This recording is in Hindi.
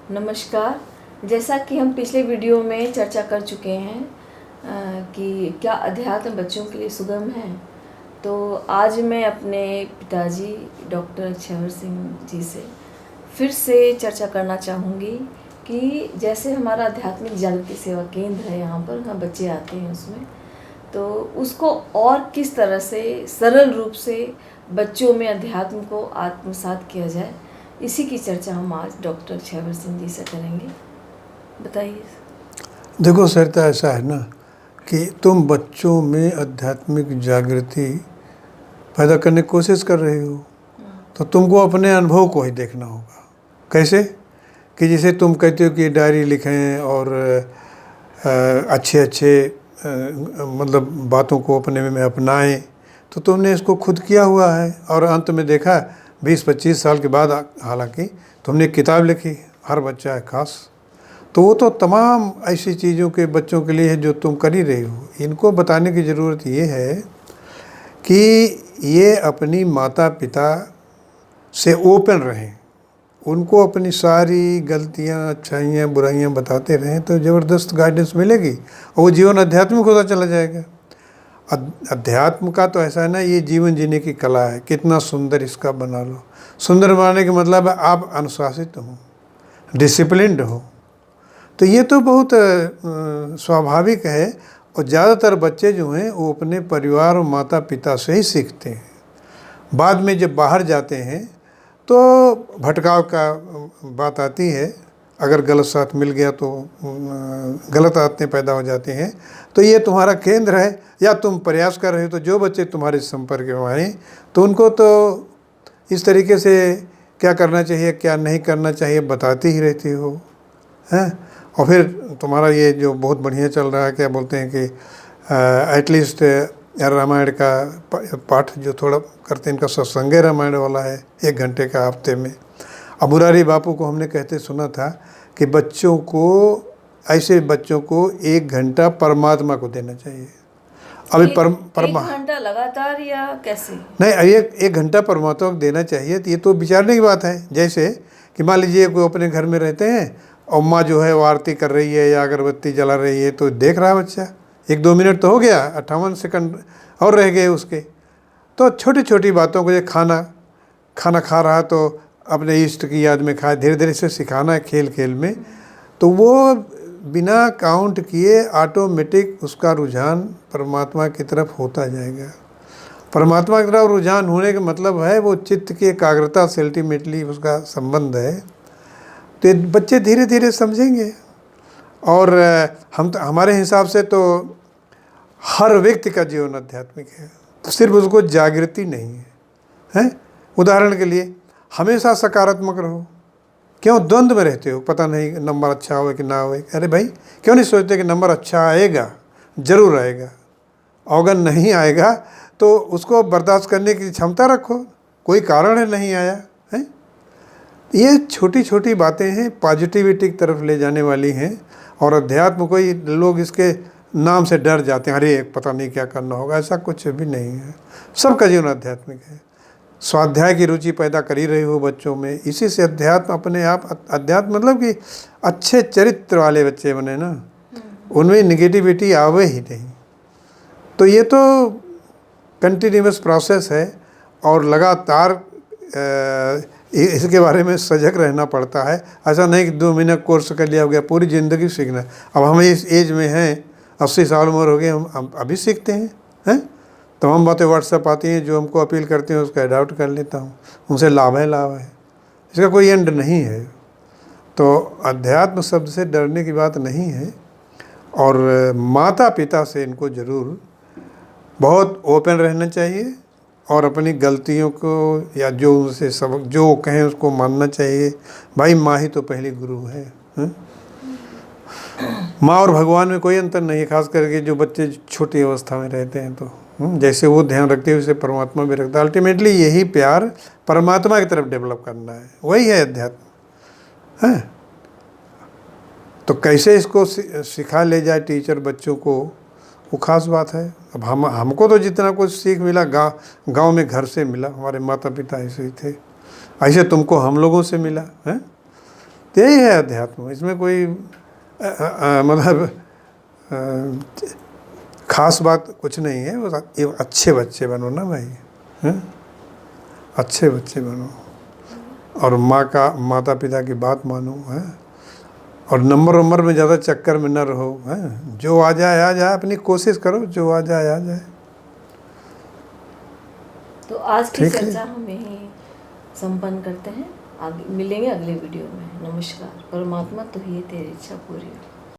नमस्कार। जैसा कि हम पिछले वीडियो में चर्चा कर चुके हैं कि क्या अध्यात्म बच्चों के लिए सुगम है, तो आज मैं अपने पिताजी डॉक्टर छेवर सिंह जी से फिर से चर्चा करना चाहूँगी कि जैसे हमारा आध्यात्मिक जागृति सेवा केंद्र है, यहाँ पर हम बच्चे आते हैं उसमें, तो उसको और किस तरह से सरल रूप से बच्चों में अध्यात्म को आत्मसात किया जाए, इसी की चर्चा हम आज डॉक्टर छेवर सिंह जी से करेंगे। बताइए। देखो सरिता, ऐसा है ना कि तुम बच्चों में आध्यात्मिक जागृति पैदा करने की कोशिश कर रही हो, तो तुमको अपने अनुभव को ही देखना होगा। कैसे कि जैसे तुम कहते हो कि डायरी लिखें और अच्छे मतलब बातों को अपने में अपनाएं, तो तुमने इसको खुद किया हुआ है और अंत में देखा 20-25 साल के बाद हालांकि तुमने एक किताब लिखी, हर बच्चा है खास। तो वो तो तमाम ऐसी चीज़ों के बच्चों के लिए है जो तुम कर ही रही हो। इनको बताने की ज़रूरत ये है कि ये अपनी माता पिता से ओपन रहें, उनको अपनी सारी गलतियाँ, अच्छाइयाँ, बुराइयाँ बताते रहें, तो ज़बरदस्त गाइडेंस मिलेगी और वो जीवन आध्यात्मिक होता चला जाएगा। अध्यात्म का तो ऐसा है ना, ये जीवन जीने की कला है, कितना सुंदर इसका बना लो। सुंदर बनाने का मतलब है आप अनुशासित हो, डिसिप्लिन्ड हो। तो ये तो बहुत स्वाभाविक है और ज़्यादातर बच्चे जो हैं वो अपने परिवार और माता पिता से ही सीखते हैं। बाद में जब बाहर जाते हैं तो भटकाव का बात आती है, अगर गलत साथ मिल गया तो गलत आदतें पैदा हो जाती हैं। तो ये तुम्हारा केंद्र है या तुम प्रयास कर रहे हो, तो जो बच्चे तुम्हारे संपर्क में आए तो उनको तो इस तरीके से क्या करना चाहिए क्या नहीं करना चाहिए बताती ही रहती हो, हैं। और फिर तुम्हारा ये जो बहुत बढ़िया चल रहा है, क्या बोलते हैं कि एटलीस्ट रामायण का पाठ जो थोड़ा करते हैं, इनका सत्संग रामायण वाला है 1 घंटे का हफ्ते में। अब मुरारी बापू को हमने कहते सुना था कि बच्चों को, ऐसे बच्चों को 1 घंटा परमात्मा को देना चाहिए। अभी 1 घंटा लगातार या कैसे? नहीं, 1 घंटा परमात्मा को देना चाहिए। तो ये तो विचारने की बात है। जैसे कि मान लीजिए कोई अपने घर में रहते हैं और माँ जो है वो आरती कर रही है या अगरबत्ती जला रही है, तो देख रहा है बच्चा, 1-2 मिनट तो हो गया, 58 सेकंड और रह गए उसके। तो छोटी छोटी बातों को, ये खाना खा रहा तो अपने इष्ट की याद में खाए, धीरे धीरे से सिखाना है खेल खेल में, तो वो बिना काउंट किए ऑटोमेटिक उसका रुझान परमात्मा की तरफ होता जाएगा। परमात्मा की तरफ रुझान होने का मतलब है वो चित्त की एकाग्रता से अल्टीमेटली उसका संबंध है। तो बच्चे धीरे धीरे समझेंगे। और हमारे हिसाब से तो हर व्यक्ति का जीवन आध्यात्मिक है, तो सिर्फ उसको जागृति नहीं है, हैं। उदाहरण के लिए हमेशा सकारात्मक रहो। क्यों द्वंद्व में रहते हो, पता नहीं नंबर अच्छा हो कि ना हो। अरे भाई, क्यों नहीं सोचते कि नंबर अच्छा आएगा, ज़रूर आएगा। अगर नहीं आएगा तो उसको बर्दाश्त करने की क्षमता रखो, कोई कारण है नहीं आया है। ये छोटी छोटी बातें हैं, पॉजिटिविटी की तरफ ले जाने वाली हैं। और अध्यात्म को ही लोग इसके नाम से डर जाते हैं, अरे पता नहीं क्या करना होगा। ऐसा कुछ भी नहीं है, सबका जीवन आध्यात्मिक है। स्वाध्याय की रुचि पैदा कर ही रहे हो बच्चों में, इसी से अध्यात्म अपने आप, अध्यात्म मतलब कि अच्छे चरित्र वाले बच्चे बने ना, उनमें निगेटिविटी आवे ही नहीं। तो ये तो कंटिन्यूअस प्रोसेस है और लगातार इसके बारे में सजग रहना पड़ता है। ऐसा नहीं कि 2 महीने कोर्स कर लिया हो गया, पूरी ज़िंदगी सीखना है। अब हम इस एज में हैं, 80 साल उम्र हो गई, हम अभी सीखते हैं। तमाम बातें व्हाट्सएप आती हैं, जो हमको अपील करते हैं उसका अडॉप्ट कर लेता हूँ, उनसे लाभ है, इसका कोई एंड नहीं है। तो अध्यात्म शब्द से डरने की बात नहीं है। और माता पिता से इनको ज़रूर बहुत ओपन रहना चाहिए और अपनी गलतियों को या जो उनसे सबक जो कहें उसको मानना चाहिए। भाई, माँ ही तो पहली गुरु है, हैं? माँ और भगवान में कोई अंतर नहीं है, खास करके जो बच्चे छोटी अवस्था में रहते हैं। तो जैसे वो ध्यान रखते हैं वैसे परमात्मा भी रखता है। अल्टीमेटली यही प्यार परमात्मा की तरफ डेवलप करना है, वही है अध्यात्म, है। तो कैसे इसको सिखा ले जाए टीचर बच्चों को, वो खास बात है। अब हमको तो जितना कुछ सीख मिला गांव में घर से मिला, हमारे माता पिता ऐसे ही थे, ऐसे तुमको हम लोगों से मिला है। तो यही है अध्यात्म, इसमें कोई मतलब खास बात कुछ नहीं है। बस अच्छे बच्चे बनो ना भाई, हैं? अच्छे बच्चे बनो और माता पिता की बात मानो, हैं? और नंबर में ज़्यादा चक्कर में न रहो, हैं? जो आ जाए, अपनी कोशिश करो, जो आ जाए। तो आज की ठीक है, चर्चा हम यहीं संपन्न करते हैं। आगे मिलेंगे अगले वीडियो में। नमस्कार। परमात्मा तो ही तेरी इच्छा पूरी हो।